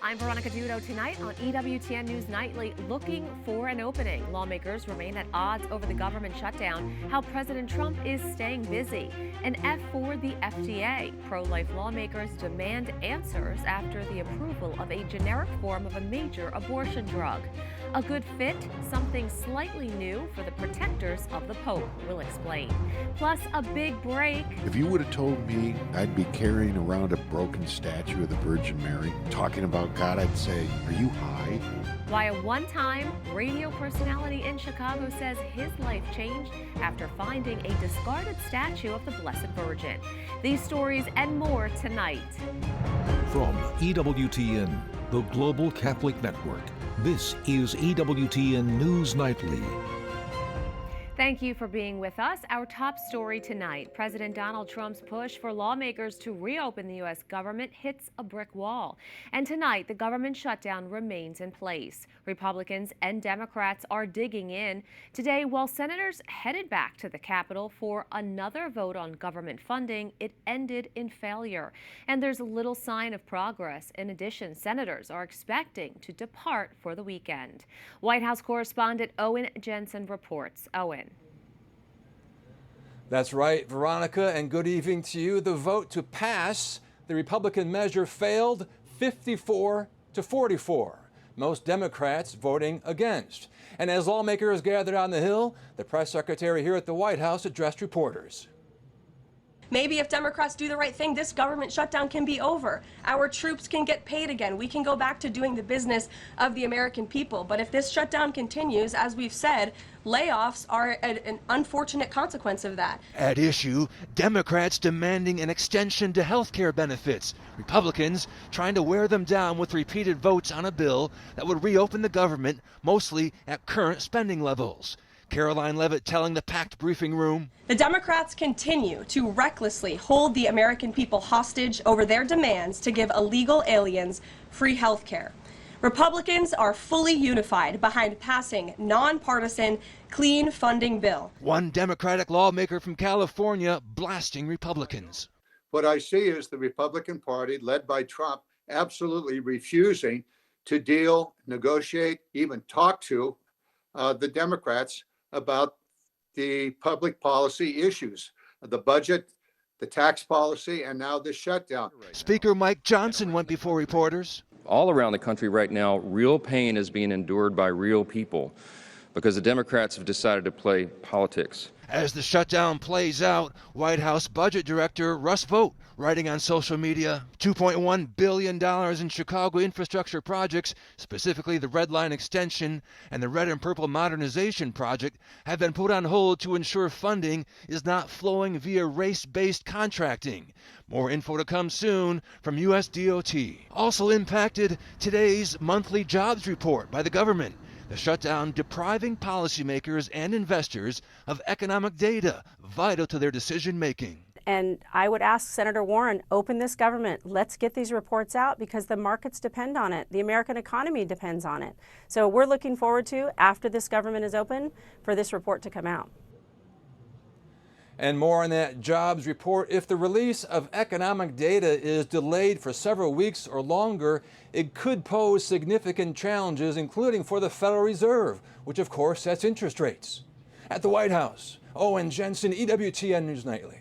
I'm Veronica Dudo. Tonight on EWTN News Nightly, looking for an opening. Lawmakers remain at odds over the government shutdown, how President Trump is staying busy. An F for the FDA. Pro-life lawmakers demand answers after the approval of a generic form of a major abortion drug. A good fit, something slightly new for the protectors of the Pope. We'll explain. Plus, a big break. If you would have told me I'd be carrying around a broken statue of the Virgin Mary, talking about God, I'd say, are you high? Why a one-time radio personality in Chicago says his life changed after finding a discarded statue of the Blessed Virgin. These stories and more tonight. From EWTN, the Global Catholic Network, this is EWTN News Nightly. Thank you for being with us. Our top story tonight, President Donald Trump's push for lawmakers to reopen the U.S. government hits a brick wall. And tonight, the government shutdown remains in place. Republicans and Democrats are digging in. Today, while senators headed back to the Capitol for another vote on government funding, it ended in failure. And there's little sign of progress. In addition, senators are expecting to depart for the weekend. White House correspondent Owen Jensen reports. Owen. That's right, Veronica, and good evening to you. The vote to pass the Republican measure failed 54 to 44. Most Democrats voting against. And as lawmakers gathered on the Hill, the press secretary here at the White House addressed reporters. Maybe if Democrats do the right thing, this government shutdown can be over. Our troops can get paid again. We can go back to doing the business of the American people. But if this shutdown continues, as we've said, layoffs are an unfortunate consequence of that. At issue, Democrats demanding an extension to health care benefits. Republicans trying to wear them down with repeated votes on a bill that would reopen the government, mostly at current spending levels. Caroline Levitt telling the packed briefing room, the Democrats continue to recklessly hold the American people hostage over their demands to give illegal aliens free health care. Republicans are fully unified behind passing nonpartisan, clean funding bill. One Democratic lawmaker from California blasting Republicans. What I see is the Republican Party, led by Trump, absolutely refusing to deal, negotiate, even talk to the Democrats about the public policy issues, the budget, the tax policy, and now this shutdown. Speaker Mike Johnson went before reporters. All around the country right now, real pain is being endured by real people because the Democrats have decided to play politics. As the shutdown plays out, White House Budget Director Russ Vought writing on social media, $2.1 billion in Chicago infrastructure projects, specifically the Red Line extension and the Red and Purple modernization project, have been put on hold to ensure funding is not flowing via race-based contracting. More info to come soon from USDOT. Also impacted, today's monthly jobs report by the government. The shutdown depriving policymakers and investors of economic data vital to their decision-making. And I would ask Senator Warren, open this government. Let's get these reports out because the markets depend on it. The American economy depends on it. So we're looking forward to, after this government is open, for this report to come out. And more on that jobs report. If the release of economic data is delayed for several weeks or longer, it could pose significant challenges, including for the Federal Reserve, which of course sets interest rates. At the White House, Owen Jensen, EWTN News Nightly.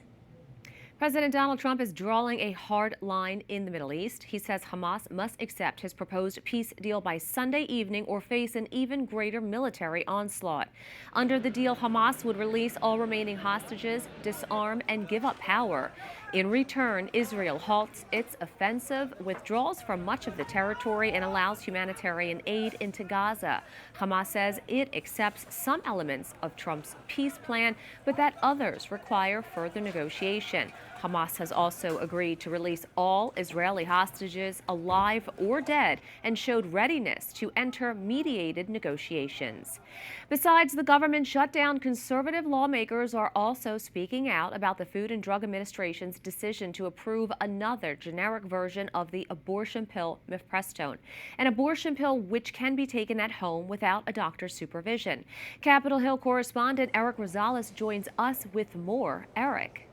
President Donald Trump is drawing a hard line in the Middle East. He says Hamas must accept his proposed peace deal by Sunday evening or face an even greater military onslaught. Under the deal, Hamas would release all remaining hostages, disarm, and give up power. In return, Israel halts its offensive, withdraws from much of the territory, and allows humanitarian aid into Gaza. Hamas says it accepts some elements of Trump's peace plan, but that others require further negotiation. Hamas has also agreed to release all Israeli hostages, alive or dead, and showed readiness to enter mediated negotiations. Besides the government shutdown, conservative lawmakers are also speaking out about the Food and Drug Administration's decision to approve another generic version of the abortion pill mifepristone, an abortion pill which can be taken at home without a doctor's supervision. Capitol Hill correspondent Eric Rosales joins us with more. Eric.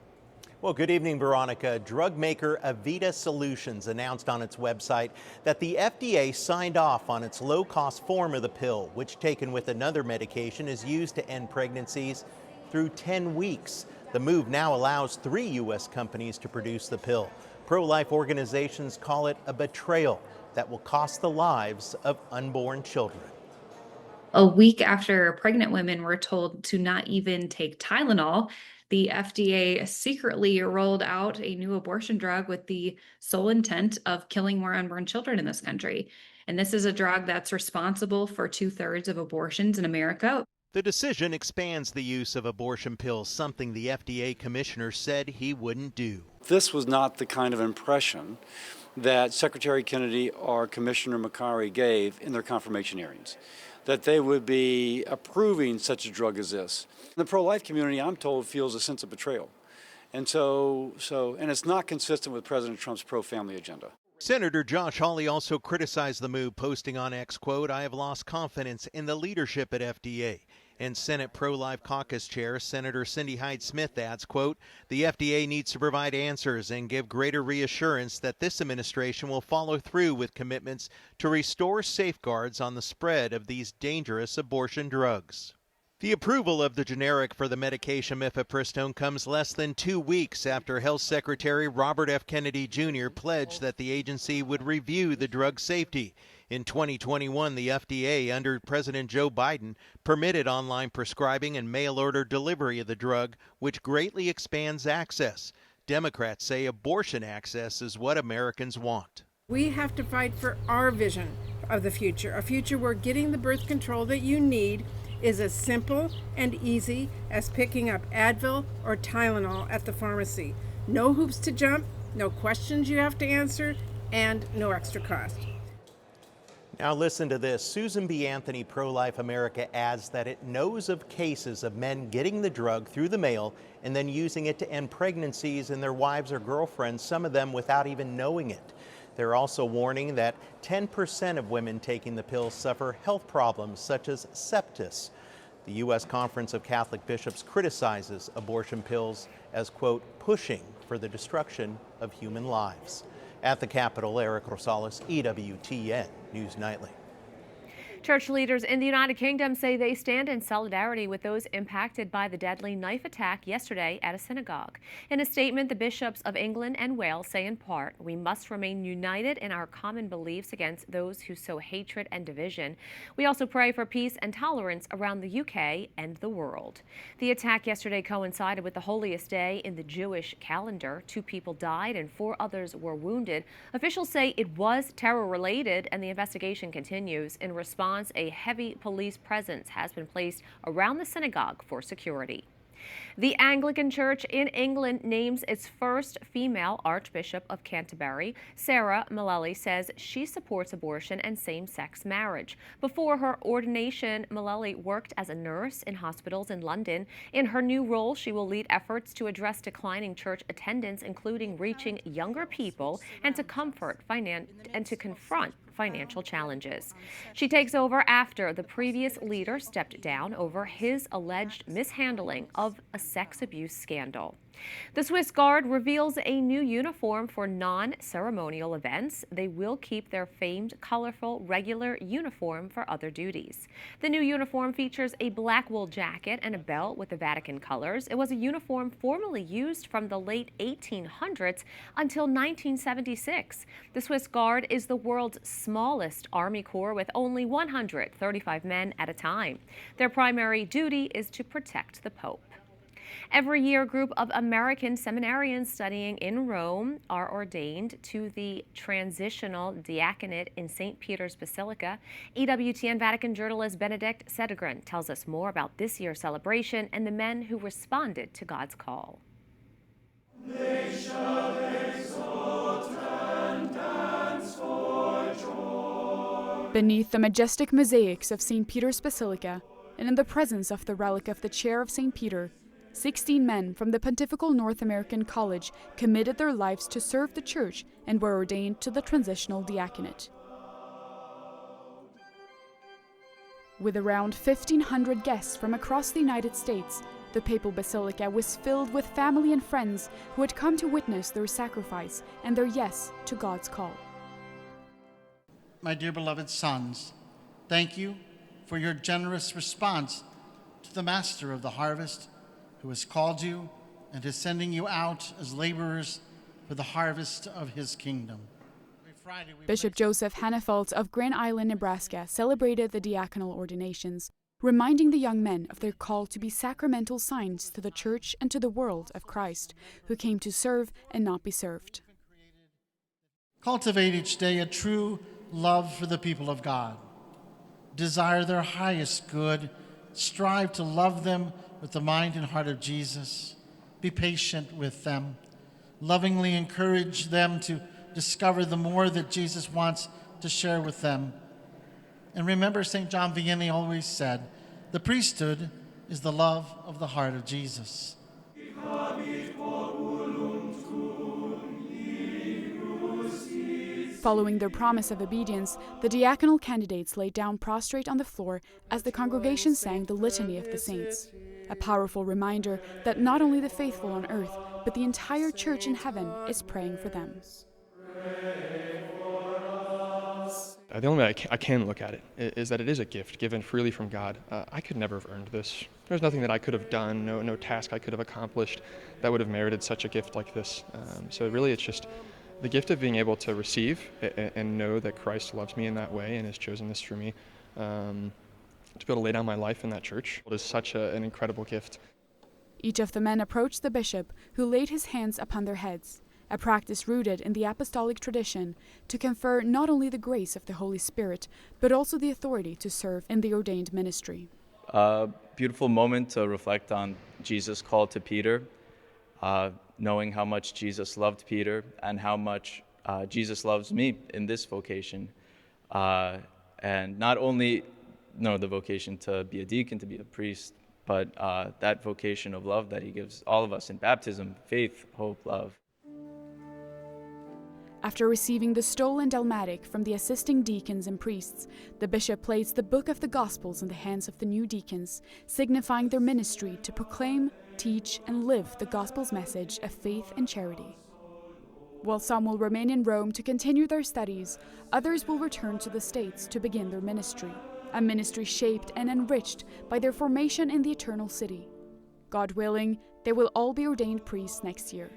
Well, good evening, Veronica. Drug maker Avita Solutions announced on its website that the FDA signed off on its low-cost form of the pill, which taken with another medication is used to end pregnancies through 10 weeks. The move now allows 3 U.S. companies to produce the pill. Pro-life organizations call it a betrayal that will cost the lives of unborn children. A week after pregnant women were told to not even take Tylenol, the FDA secretly rolled out a new abortion drug with the sole intent of killing more unborn children in this country. And this is a drug that's responsible for 2/3 of abortions in America. The decision expands the use of abortion pills, something the FDA commissioner said he wouldn't do. This was not the kind of impression that Secretary Kennedy or Commissioner McCarry gave in their confirmation hearings, that they would be approving such a drug as this. The pro-life community, I'm told, feels a sense of betrayal. And and it's not consistent with President Trump's pro-family agenda. Senator Josh Hawley also criticized the move, posting on X, quote, "I have lost confidence in the leadership at FDA." And Senate Pro-Life Caucus Chair Senator Cindy Hyde-Smith adds, quote, "The FDA needs to provide answers and give greater reassurance that this administration will follow through with commitments to restore safeguards on the spread of these dangerous abortion drugs." The approval of the generic for the medication mifepristone comes less than 2 weeks after Health Secretary Robert F. Kennedy Jr. pledged that the agency would review the drug's safety. In 2021, the FDA, under President Joe Biden, permitted online prescribing and mail-order delivery of the drug, which greatly expands access. Democrats say abortion access is what Americans want. We have to fight for our vision of the future, a future where getting the birth control that you need is as simple and easy as picking up Advil or Tylenol at the pharmacy. No hoops to jump, no questions you have to answer, and no extra cost. Now listen to this. Susan B. Anthony, Pro-Life America, adds that it knows of cases of men getting the drug through the mail and then using it to end pregnancies in their wives or girlfriends, some of them without even knowing it. They're also warning that 10% of women taking the pill suffer health problems such as sepsis. The U.S. Conference of Catholic Bishops criticizes abortion pills as, quote, pushing for the destruction of human lives. At the Capitol, Eric Rosales, EWTN News Nightly. Church leaders in the United Kingdom say they stand in solidarity with those impacted by the deadly knife attack yesterday at a synagogue. In a statement, the bishops of England and Wales say in part, "We must remain united in our common beliefs against those who sow hatred and division. We also pray for peace and tolerance around the UK and the world." The attack yesterday coincided with the holiest day in the Jewish calendar. 2 people died and 4 others were wounded. Officials say it was terror-related and the investigation continues. In response, a heavy police presence has been placed around the synagogue for security. The Anglican Church in England names its first female Archbishop of Canterbury. Sarah Mullally says she supports abortion and same-sex marriage. Before her ordination, Mullally worked as a nurse in hospitals in London. In her new role, she will lead efforts to address declining church attendance, including reaching younger people and to confront financial challenges. She takes over after the previous leader stepped down over his alleged mishandling of a sex abuse scandal. The Swiss Guard reveals a new uniform for non-ceremonial events. They will keep their famed, colorful, regular uniform for other duties. The new uniform features a black wool jacket and a belt with the Vatican colors. It was a uniform formerly used from the late 1800s until 1976. The Swiss Guard is the world's smallest army corps with only 135 men at a time. Their primary duty is to protect the Pope. Every year, a group of American seminarians studying in Rome are ordained to the transitional diaconate in St. Peter's Basilica. EWTN Vatican journalist Benedict Sedegren tells us more about this year's celebration and the men who responded to God's call. They shall exult and dance for joy. Beneath the majestic mosaics of St. Peter's Basilica, and in the presence of the relic of the chair of St. Peter, 16 men from the Pontifical North American College committed their lives to serve the Church and were ordained to the transitional diaconate. With around 1,500 guests from across the United States, The papal basilica was filled with family and friends who had come to witness their sacrifice and their yes to God's call. My dear beloved sons, thank you for your generous response to the Master of the harvest, who has called you and is sending you out as laborers for the harvest of his kingdom. Bishop Joseph Hannafelt of Grand Island, Nebraska, celebrated the diaconal ordinations, reminding the young men of their call to be sacramental signs to the church and to the world of Christ, who came to serve and not be served. Cultivate each day a true love for the people of God. Desire their highest good. Strive to love them with the mind and heart of Jesus. Be patient with them. Lovingly encourage them to discover the more that Jesus wants to share with them. And remember, St. John Vianney always said, the priesthood is the love of the heart of Jesus. Following their promise of obedience, the diaconal candidates laid down prostrate on the floor as the congregation sang the Litany of the Saints, a powerful reminder that not only the faithful on earth, but the entire church in heaven is praying for them. The only way I can look at it is that it is a gift given freely from God. I could never have earned this. There's nothing that I could have done, no task I could have accomplished that would have merited such a gift like this. So really it's just the gift of being able to receive and know that Christ loves me in that way and has chosen this for me. To be able to lay down my life in that church is such an incredible gift. Each of the men approached the bishop, who laid his hands upon their heads, a practice rooted in the apostolic tradition to confer not only the grace of the Holy Spirit, but also the authority to serve in the ordained ministry. A beautiful moment to reflect on Jesus' call to Peter, knowing how much Jesus loved Peter and how much Jesus loves me in this vocation. And not only the vocation to be a deacon, to be a priest, but that vocation of love that he gives all of us in baptism, faith, hope, love. After receiving the stolen dalmatic from the assisting deacons and priests, the bishop placed the book of the Gospels in the hands of the new deacons, signifying their ministry to proclaim, teach, and live the Gospel's message of faith and charity. While some will remain in Rome to continue their studies, others will return to the States to begin their ministry, a ministry shaped and enriched by their formation in the Eternal City. God willing, they will all be ordained priests next year.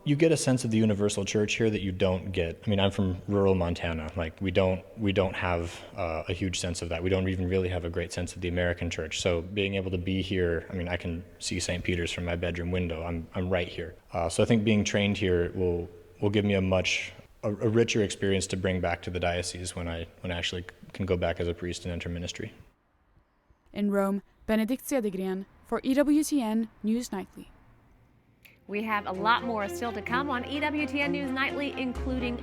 You get a sense of the universal church here that you don't get. I mean, I'm from rural Montana. Like, we don't have a huge sense of that. We don't even really have a great sense of the American church. So being able to be here, I mean, I can see St. Peter's from my bedroom window. I'm right here. So I think being trained here will give me a richer experience to bring back to the diocese when I actually can go back as a priest and enter ministry. In Rome, Benedict Cedergren for EWTN News Nightly. We have a lot more still to come on EWTN News Nightly, including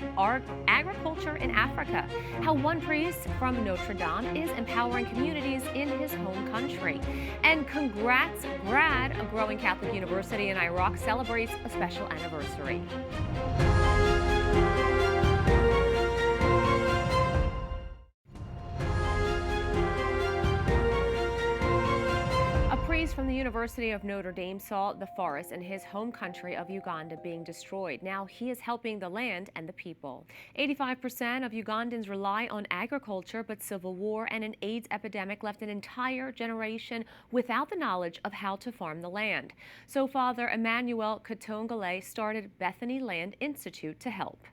agriculture in Africa, how one priest from Notre Dame is empowering communities in his home country. And congrats, Grad, a growing Catholic university in Iraq, celebrates a special anniversary. From the University of Notre Dame saw the forest in his home country of Uganda being destroyed. Now he is helping the land and the people. 85% of Ugandans rely on agriculture, but civil war and an AIDS epidemic left an entire generation without the knowledge of how to farm the land. So Father Emmanuel Katongole started Bethany Land Institute to help.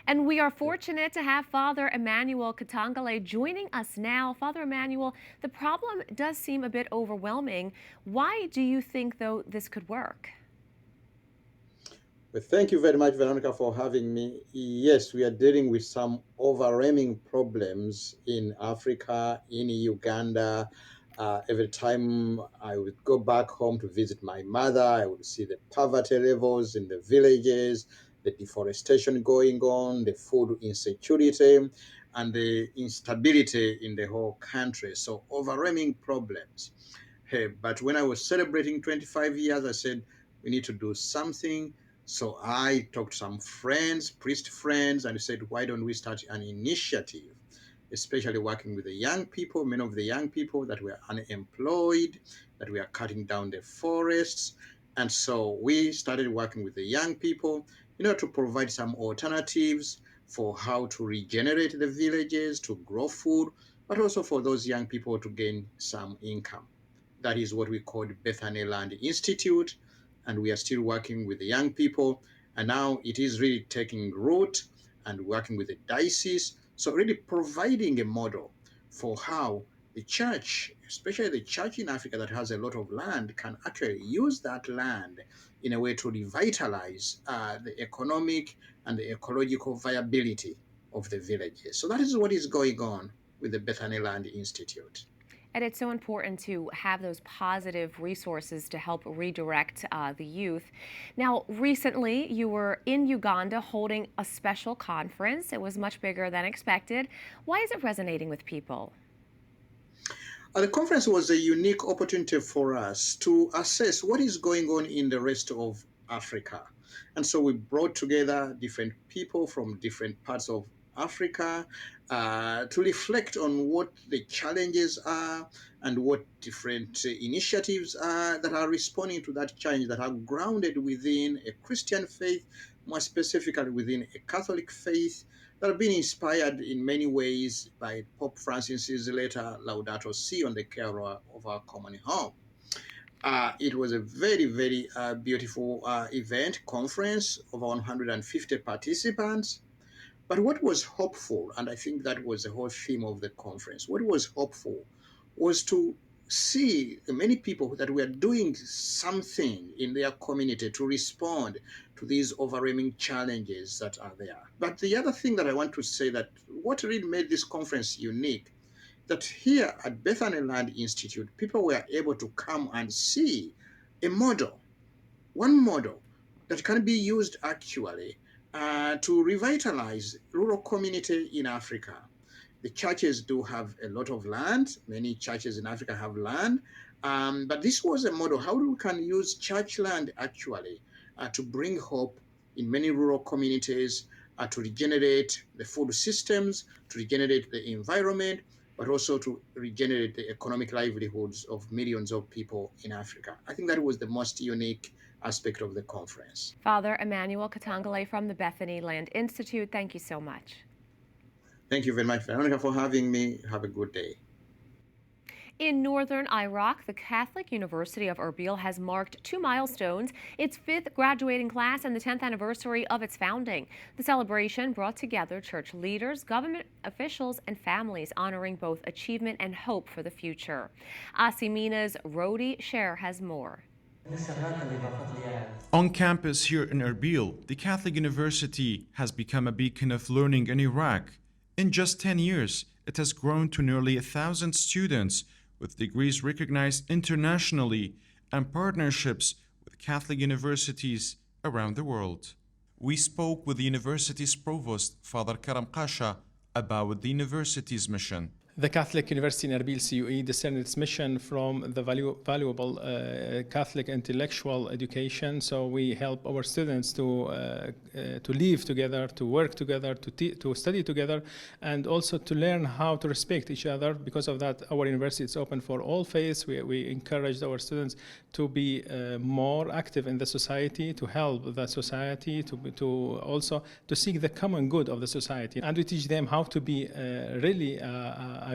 And we are fortunate to have Father Emmanuel Katongole joining us now. Father Emmanuel, the problem does seem a bit overwhelming. Why do you think, though, this could work? Well, thank you very much, Veronica, for having me. Yes, we are dealing with some overwhelming problems in Africa, in Uganda. Every time I would go back home to visit my mother, I would see the poverty levels in the villages, the deforestation going on, the food insecurity, and the instability in the whole country. So overwhelming problems. Hey, but when I was celebrating 25 years, I said, we need to do something. So I talked to some friends, priest friends, and said, why don't we start an initiative? especially working with the young people, many of the young people that were unemployed, that we are cutting down the forests. And so we started working with the young people in order to provide some alternatives for how to regenerate the villages, to grow food, but also for those young people to gain some income. That is what we call the Bethany Land Institute, and we are still working with the young people. And now it is really taking root and working with the diocese. So really providing a model for how the church, especially the church in Africa that has a lot of land, can actually use that land in a way to revitalize the economic and the ecological viability of the villages. So that is what is going on with the Bethany Land Institute. And it's so important to have those positive resources to help redirect the youth. Now, recently, you were in Uganda holding a special conference. It was much bigger than expected. Why is it resonating with people? The conference was a unique opportunity for us to assess what is going on in the rest of Africa. And so we brought together different people from different parts of Africa to reflect on what the challenges are and what different initiatives are that are responding to that challenge, that are grounded within a Christian faith, more specifically within a Catholic faith, that have been inspired in many ways by Pope Francis's letter Laudato Si on the care of our common home. It was a very, very beautiful event, conference of 150 participants. But what was hopeful, and I think that was the whole theme of the conference, what was hopeful was to see many people that were doing something in their community to respond to these overwhelming challenges that are there. But the other thing that I want to say, that what really made this conference unique, that here at Bethany Land Institute, people were able to come and see a model, one model that can be used actually to revitalize rural community in Africa. The churches do have a lot of land. Many churches in Africa have land. But this was a model how we can use church land actually to bring hope in many rural communities, to regenerate the food systems, to regenerate the environment, but also to regenerate the economic livelihoods of millions of people in Africa. I think that was the most unique aspect of the conference. Father Emmanuel Katangale from the Bethany Land Institute, thank you so much. Thank you very much, Veronica, for having me. Have a good day. In northern Iraq, the Catholic University of Erbil has marked 2 milestones, its 5th graduating class and the 10th anniversary of its founding. The celebration brought together church leaders, government officials, and families, honoring both achievement and hope for the future. Asimina's Rodi Sher has more. On campus here in Erbil, the Catholic University has become a beacon of learning in Iraq. In just 10 years, it has grown to nearly 1,000 students, with degrees recognized internationally and partnerships with Catholic universities around the world. We spoke with the university's provost, Father Karam Kasha, about the university's mission. The Catholic University in Erbil CUE discerned its mission from the valuable Catholic intellectual education. So we help our students to live together, to work together, to study together, and also to learn how to respect each other. Because of that, our university is open for all faiths. We encourage our students to be more active in the society, to help the society, to also to seek the common good of the society. And we teach them how to be really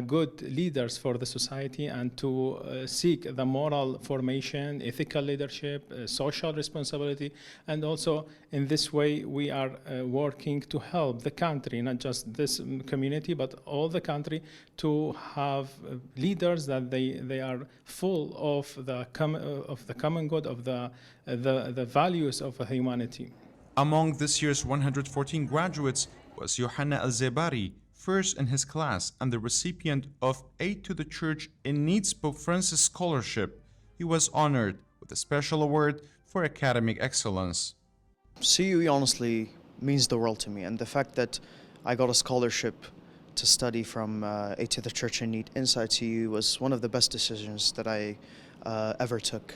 good leaders for the society, and to seek the moral formation, ethical leadership, social responsibility. And also in this way we are working to help the country, not just this community but all the country, to have leaders that they are full of the common good, of the values of humanity. Among this year's 114 graduates was Yohanna Al-Zebari, first in his class and the recipient of Aid to the Church in Needs Pope Francis Scholarship. He was honored with a special award for academic excellence. CUE honestly means the world to me, and the fact that I got a scholarship to study from Aid to the Church in Need inside CUE was one of the best decisions that I ever took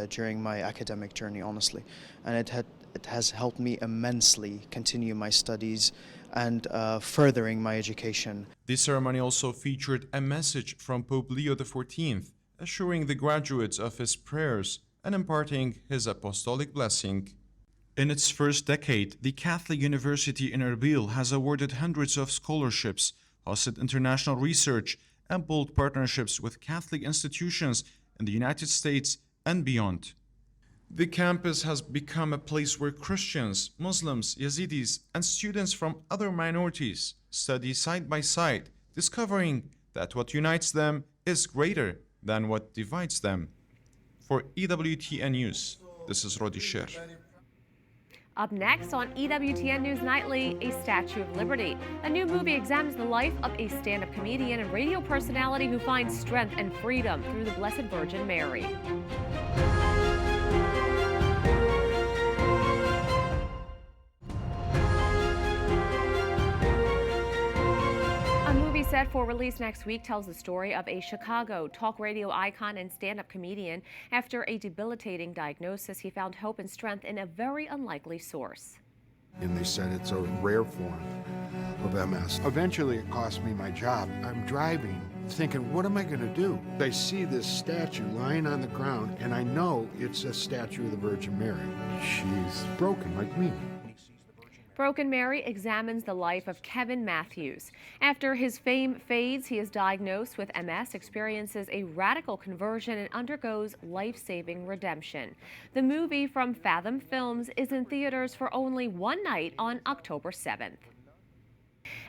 during my academic journey, honestly. And it has helped me immensely continue my studies and furthering my education. The ceremony also featured a message from Pope Leo XIV, assuring the graduates of his prayers and imparting his apostolic blessing. In its first decade, the Catholic University in Erbil has awarded hundreds of scholarships, hosted international research, and built partnerships with Catholic institutions in the United States and beyond. The campus has become a place where Christians, Muslims, Yazidis, and students from other minorities study side by side, discovering that what unites them is greater than what divides them. For EWTN News, this is Rodi Sher. Up next on EWTN News Nightly, a Statue of Liberty. A new movie examines the life of a stand-up comedian and radio personality who finds strength and freedom through the Blessed Virgin Mary. Set for release next week tells the story of a Chicago talk radio icon and stand-up comedian. After a debilitating diagnosis, he found hope and strength in a very unlikely source. And they said it's a rare form of MS. Eventually, it cost me my job. I'm driving, thinking, what am I going to do? I see this statue lying on the ground, and I know it's a statue of the Virgin Mary. She's broken like me. Broken Mary examines the life of Kevin Matthews. After his fame fades, he is diagnosed with MS, experiences a radical conversion, and undergoes life-saving redemption. The movie from Fathom Films is in theaters for only one night on October 7th.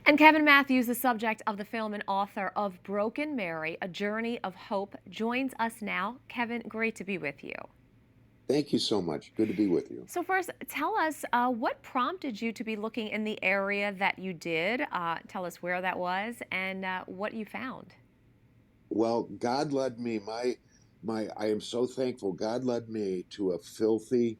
And Kevin Matthews, the subject of the film and author of Broken Mary, A Journey of Hope, joins us now. Kevin, great to be with you. Thank you so much. Good to be with you. So first, tell us what prompted you to be looking in the area that you did. Tell us where that was and what you found. Well, God led me. I am so thankful. God led me to a filthy,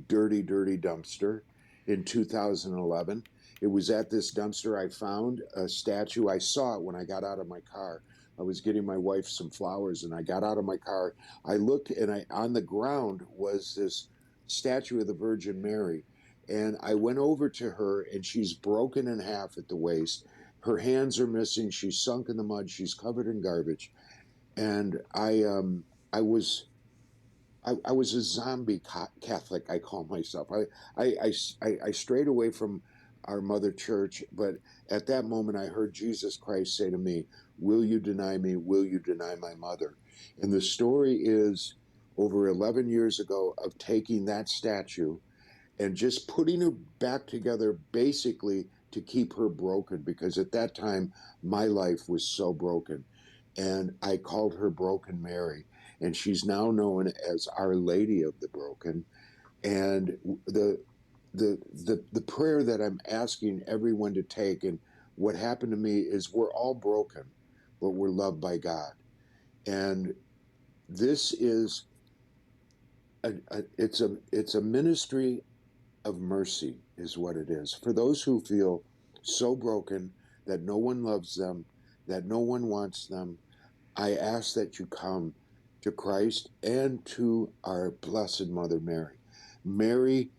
dirty dumpster in 2011. It was at this dumpster I found a statue. I saw it when I got out of my car. I was getting my wife some flowers, and I got out of my car. I looked, and on the ground was this statue of the Virgin Mary. And I went over to her, and she's broken in half at the waist. Her hands are missing. She's sunk in the mud. She's covered in garbage. And I was a zombie Catholic, I call myself. I strayed away from our mother church, but at that moment I heard Jesus Christ say to me, "Will you deny me? Will you deny my mother?" And the story is over 11 years ago of taking that statue and just putting her back together basically to keep her broken, because at that time my life was so broken. And I called her Broken Mary, and she's now known as Our Lady of the Broken. And the prayer that I'm asking everyone to take, and what happened to me is we're all broken, but we're loved by God. And this is it's a ministry of mercy is what it is. For those who feel so broken that no one loves them, that no one wants them, I ask that you come to Christ and to our Blessed Mother Mary. Mary,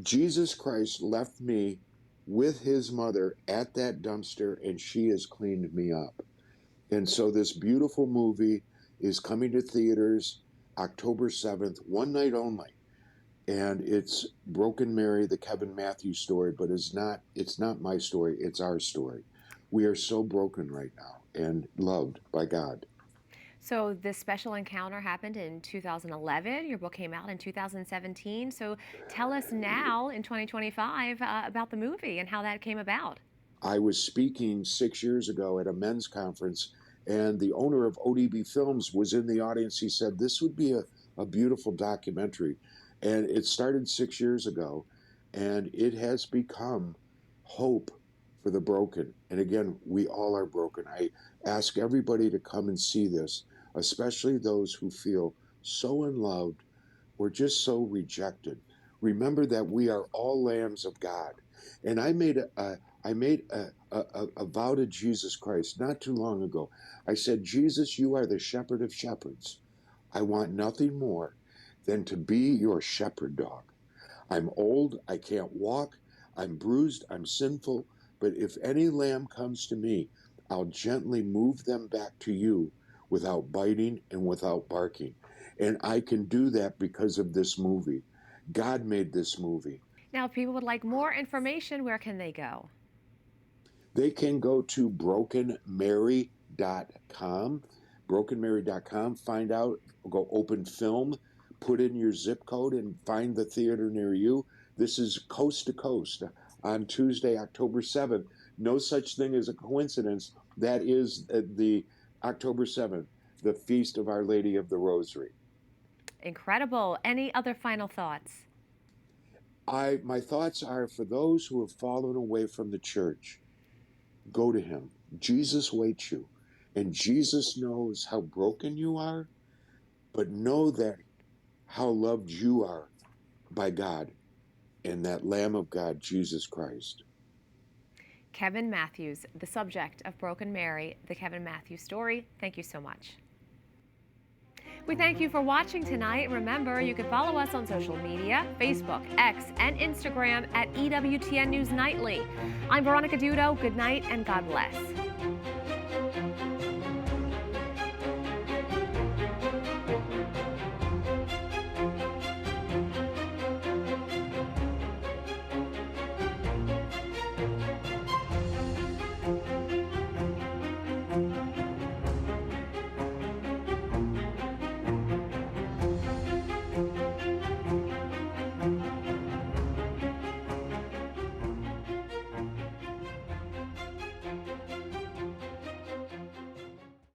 Jesus Christ left me with his mother at that dumpster, and she has cleaned me up. And so this beautiful movie is coming to theaters October 7th, one night only. And it's Broken Mary, the Kevin Matthews story, but it's not my story, it's our story. We are so broken right now and loved by God. So this special encounter happened in 2011. Your book came out in 2017. So tell us now in 2025 about the movie and how that came about. I was speaking 6 years ago at a men's conference, and the owner of ODB Films was in the audience. He said, this would be a beautiful documentary. And it started 6 years ago, and it has become hope for the broken. And again, we all are broken. I ask everybody to come and see this, especially those who feel so unloved or just so rejected. Remember that we are all lambs of God. And I made a vow to Jesus Christ not too long ago. I said, Jesus, you are the shepherd of shepherds. I want nothing more than to be your shepherd dog. I'm old, I can't walk, I'm bruised, I'm sinful, But if any lamb comes to me, I'll gently move them back to you without biting and without barking. And I can do that because of this movie. God made this movie. Now, if people would like more information, where can they go? They can go to brokenmary.com, brokenmary.com, find out, go open film, put in your zip code and find the theater near you. This is coast to coast on Tuesday, October 7th. No such thing as a coincidence. That is the October 7th, the Feast of Our Lady of the Rosary. Incredible. Any other final thoughts? My thoughts are for those who have fallen away from the church, go to him. Jesus waits you, and Jesus knows how broken you are, but know that how loved you are by God and that Lamb of God, Jesus Christ. Kevin Matthews, the subject of Broken Mary, the Kevin Matthews story. Thank you so much. We thank you for watching tonight. Remember, you can follow us on social media, Facebook, X, and Instagram at EWTN News Nightly. I'm Veronica Dudo. Good night and God bless.